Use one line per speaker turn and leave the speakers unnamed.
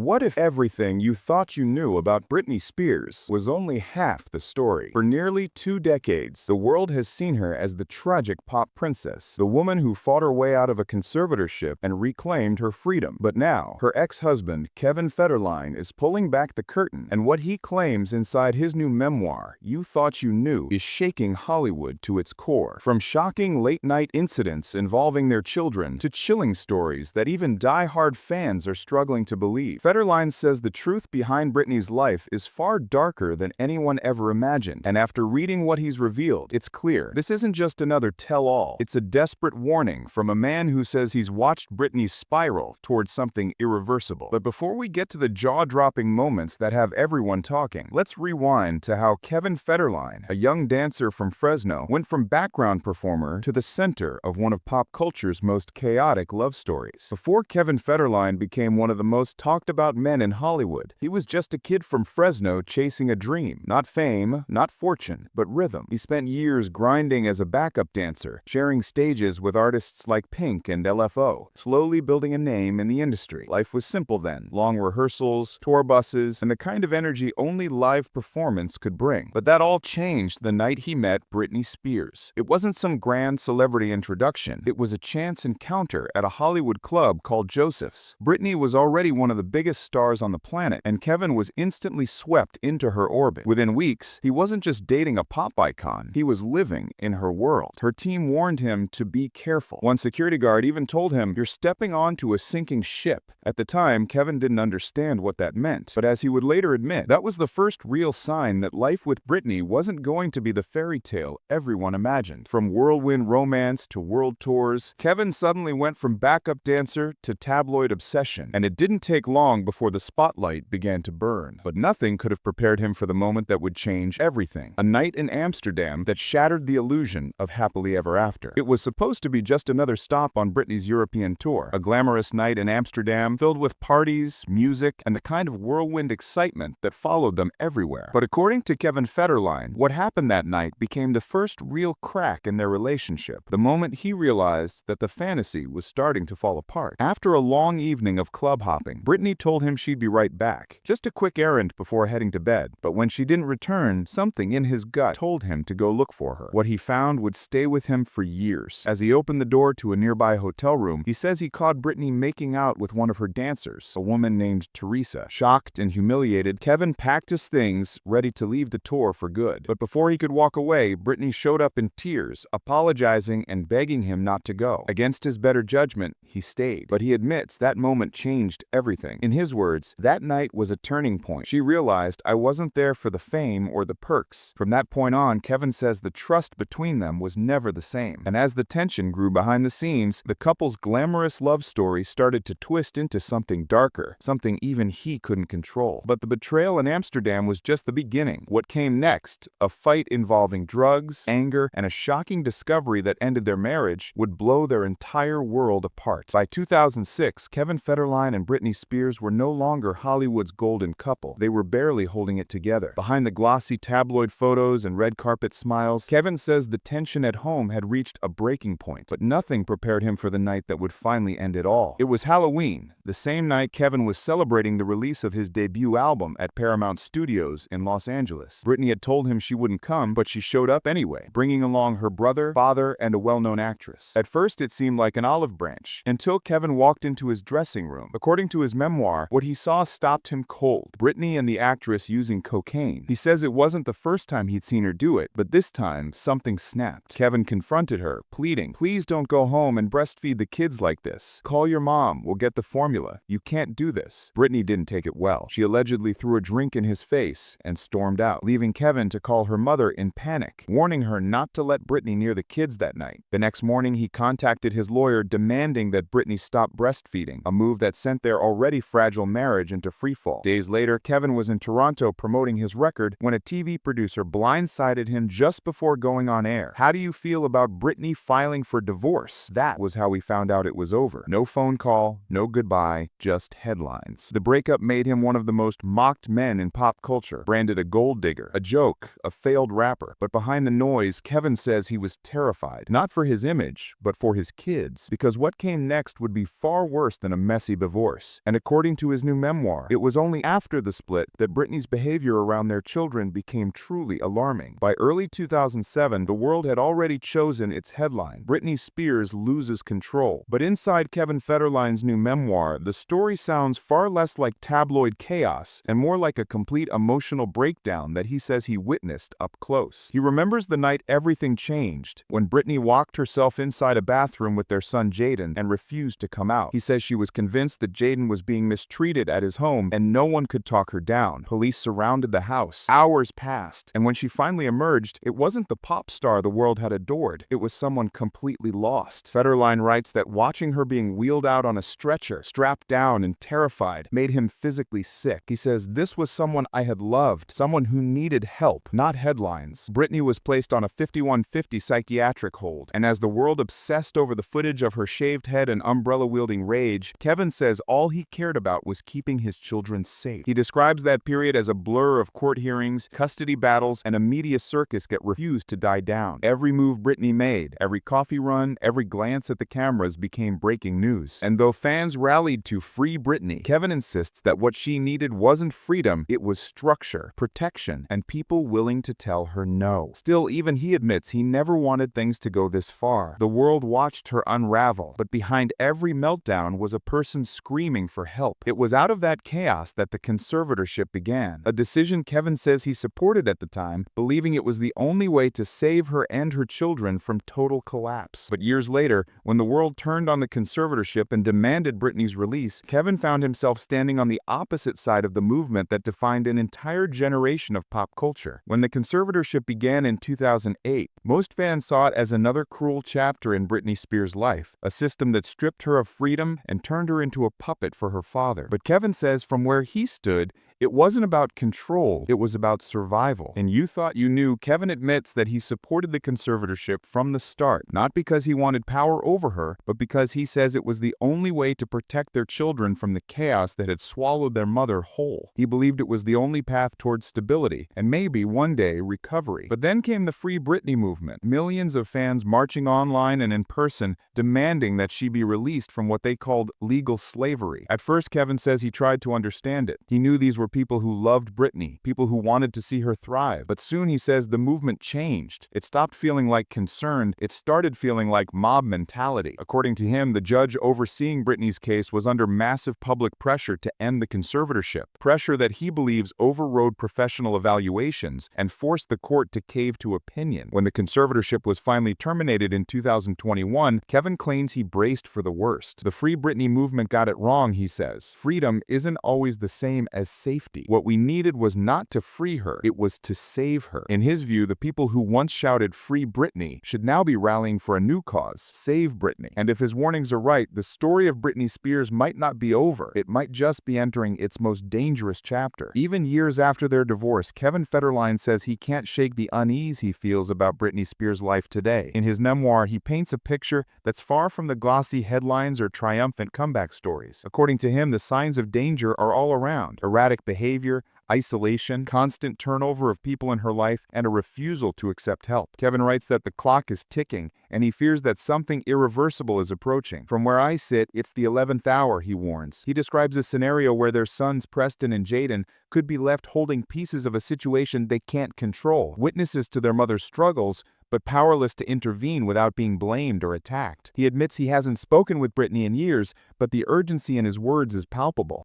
What if everything you thought you knew about Britney Spears was only half the story? For nearly 2 decades, the world has seen her as the tragic pop princess, the woman who fought her way out of a conservatorship and reclaimed her freedom. But now, her ex-husband, Kevin Federline, is pulling back the curtain, and what he claims inside his new memoir, You Thought You Knew, is shaking Hollywood to its core. From shocking late-night incidents involving their children to chilling stories that even die-hard fans are struggling to believe, Federline says the truth behind Britney's life is far darker than anyone ever imagined. And after reading what he's revealed, it's clear this isn't just another tell-all. It's a desperate warning from a man who says he's watched Britney spiral towards something irreversible. But before we get to the jaw-dropping moments that have everyone talking, let's rewind to how Kevin Federline, a young dancer from Fresno, went from background performer to the center of one of pop culture's most chaotic love stories. Before Kevin Federline became one of the most talked about men in Hollywood, he was just a kid from Fresno chasing a dream. Not fame, not fortune, but rhythm. He spent years grinding as a backup dancer, sharing stages with artists like Pink and LFO, slowly building a name in the industry. Life was simple then. Long rehearsals, tour buses, and the kind of energy only live performance could bring. But that all changed the night he met Britney Spears. It wasn't some grand celebrity introduction. It was a chance encounter at a Hollywood club called Joseph's. Britney was already one of the biggest stars on the planet, and Kevin was instantly swept into her orbit. Within weeks, he wasn't just dating a pop icon, he was living in her world. Her team warned him to be careful. One security guard even told him, "You're stepping onto a sinking ship." At the time, Kevin didn't understand what that meant, but as he would later admit, that was the first real sign that life with Britney wasn't going to be the fairy tale everyone imagined. From whirlwind romance to world tours, Kevin suddenly went from backup dancer to tabloid obsession, and it didn't take long before the spotlight began to burn. But nothing could have prepared him for the moment that would change everything. A night in Amsterdam that shattered the illusion of happily ever after. It was supposed to be just another stop on Britney's European tour, a glamorous night in Amsterdam filled with parties, music, and the kind of whirlwind excitement that followed them everywhere. But according to Kevin Federline, what happened that night became the first real crack in their relationship, the moment he realized that the fantasy was starting to fall apart. After a long evening of club hopping, Britney told him she'd be right back. Just a quick errand before heading to bed. But when she didn't return, something in his gut told him to go look for her. What he found would stay with him for years. As he opened the door to a nearby hotel room, he says he caught Britney making out with one of her dancers, a woman named Teresa. Shocked and humiliated, Kevin packed his things, ready to leave the tour for good. But before he could walk away, Britney showed up in tears, apologizing and begging him not to go. Against his better judgment, he stayed. But he admits that moment changed everything. In his words, that night was a turning point. She realized, "I wasn't there for the fame or the perks." From that point on, Kevin says the trust between them was never the same. And as the tension grew behind the scenes, the couple's glamorous love story started to twist into something darker, something even he couldn't control. But the betrayal in Amsterdam was just the beginning. What came next, a fight involving drugs, anger, and a shocking discovery that ended their marriage, would blow their entire world apart. By 2006, Kevin Federline and Britney Spears were no longer Hollywood's golden couple. They were barely holding it together. Behind the glossy tabloid photos and red carpet smiles, Kevin says the tension at home had reached a breaking point, but nothing prepared him for the night that would finally end it all. It was Halloween, the same night Kevin was celebrating the release of his debut album at Paramount Studios in Los Angeles. Britney had told him she wouldn't come, but she showed up anyway, bringing along her brother, father, and a well-known actress. At first, it seemed like an olive branch, until Kevin walked into his dressing room. According to his memoir, what he saw stopped him cold. Britney and the actress using cocaine. He says it wasn't the first time he'd seen her do it, but this time, something snapped. Kevin confronted her, pleading, "Please don't go home and breastfeed the kids like this. Call your mom, we'll get the formula. You can't do this." Britney didn't take it well. She allegedly threw a drink in his face and stormed out, leaving Kevin to call her mother in panic, warning her not to let Britney near the kids that night. The next morning, he contacted his lawyer demanding that Britney stop breastfeeding, a move that sent their already fragile marriage into freefall. Days later, Kevin was in Toronto promoting his record when a TV producer blindsided him just before going on air. "How do you feel about Britney filing for divorce?" That was how we found out it was over. No phone call, no goodbye, just headlines. The breakup made him one of the most mocked men in pop culture, branded a gold digger, a joke, a failed rapper. But behind the noise, Kevin says he was terrified, not for his image, but for his kids, because what came next would be far worse than a messy divorce. And according into his new memoir. It was only after the split that Britney's behavior around their children became truly alarming. By early 2007, the world had already chosen its headline: Britney Spears loses control. But inside Kevin Federline's new memoir, the story sounds far less like tabloid chaos and more like a complete emotional breakdown that he says he witnessed up close. He remembers the night everything changed, when Britney locked herself inside a bathroom with their son Jaden and refused to come out. He says she was convinced that Jaden was being mistreated at his home and no one could talk her down. Police surrounded the house. Hours passed, and when she finally emerged, it wasn't the pop star the world had adored. It was someone completely lost. Federline writes that watching her being wheeled out on a stretcher, strapped down and terrified, made him physically sick. He says, "This was someone I had loved, someone who needed help, not headlines." Britney was placed on a 5150 psychiatric hold, and as the world obsessed over the footage of her shaved head and umbrella-wielding rage, Kevin says all he cared about was keeping his children safe. He describes that period as a blur of court hearings, custody battles, and a media circus that refused to die down. Every move Britney made, every coffee run, every glance at the cameras became breaking news. And though fans rallied to free Britney, Kevin insists that what she needed wasn't freedom, it was structure, protection, and people willing to tell her no. Still, even he admits he never wanted things to go this far. The world watched her unravel, but behind every meltdown was a person screaming for help. It was out of that chaos that the conservatorship began, a decision Kevin says he supported at the time, believing it was the only way to save her and her children from total collapse. But years later, when the world turned on the conservatorship and demanded Britney's release, Kevin found himself standing on the opposite side of the movement that defined an entire generation of pop culture. When the conservatorship began in 2008, most fans saw it as another cruel chapter in Britney Spears' life, a system that stripped her of freedom and turned her into a puppet for her father. But Kevin says from where he stood, it wasn't about control, it was about survival. In You Thought You Knew, Kevin admits that he supported the conservatorship from the start, not because he wanted power over her, but because he says it was the only way to protect their children from the chaos that had swallowed their mother whole. He believed it was the only path towards stability, and maybe one day recovery. But then came the Free Britney movement, millions of fans marching online and in person, demanding that she be released from what they called legal slavery. At first, Kevin says he tried to understand it. He knew these were people who loved Britney, people who wanted to see her thrive. But soon, he says, the movement changed. It stopped feeling like concern, it started feeling like mob mentality. According to him, the judge overseeing Britney's case was under massive public pressure to end the conservatorship, pressure that he believes overrode professional evaluations and forced the court to cave to opinion. When the conservatorship was finally terminated in 2021, Kevin claims he braced for the worst. The Free Britney movement got it wrong, he says. Freedom isn't always the same as safety. What we needed was not to free her, it was to save her. In his view, the people who once shouted "Free Britney" should now be rallying for a new cause: Save Britney. And if his warnings are right, the story of Britney Spears might not be over. It might just be entering its most dangerous chapter. Even years after their divorce, Kevin Federline says he can't shake the unease he feels about Britney Spears' life today. In his memoir, he paints a picture that's far from the glossy headlines or triumphant comeback stories. According to him, the signs of danger are all around: erratic behavior, isolation, constant turnover of people in her life, and a refusal to accept help. Kevin writes that the clock is ticking, and he fears that something irreversible is approaching. From where I sit, it's the 11th hour, he warns. He describes a scenario where their sons Preston and Jaden could be left holding pieces of a situation they can't control, witnesses to their mother's struggles, but powerless to intervene without being blamed or attacked. He admits he hasn't spoken with Britney in years, but the urgency in his words is palpable.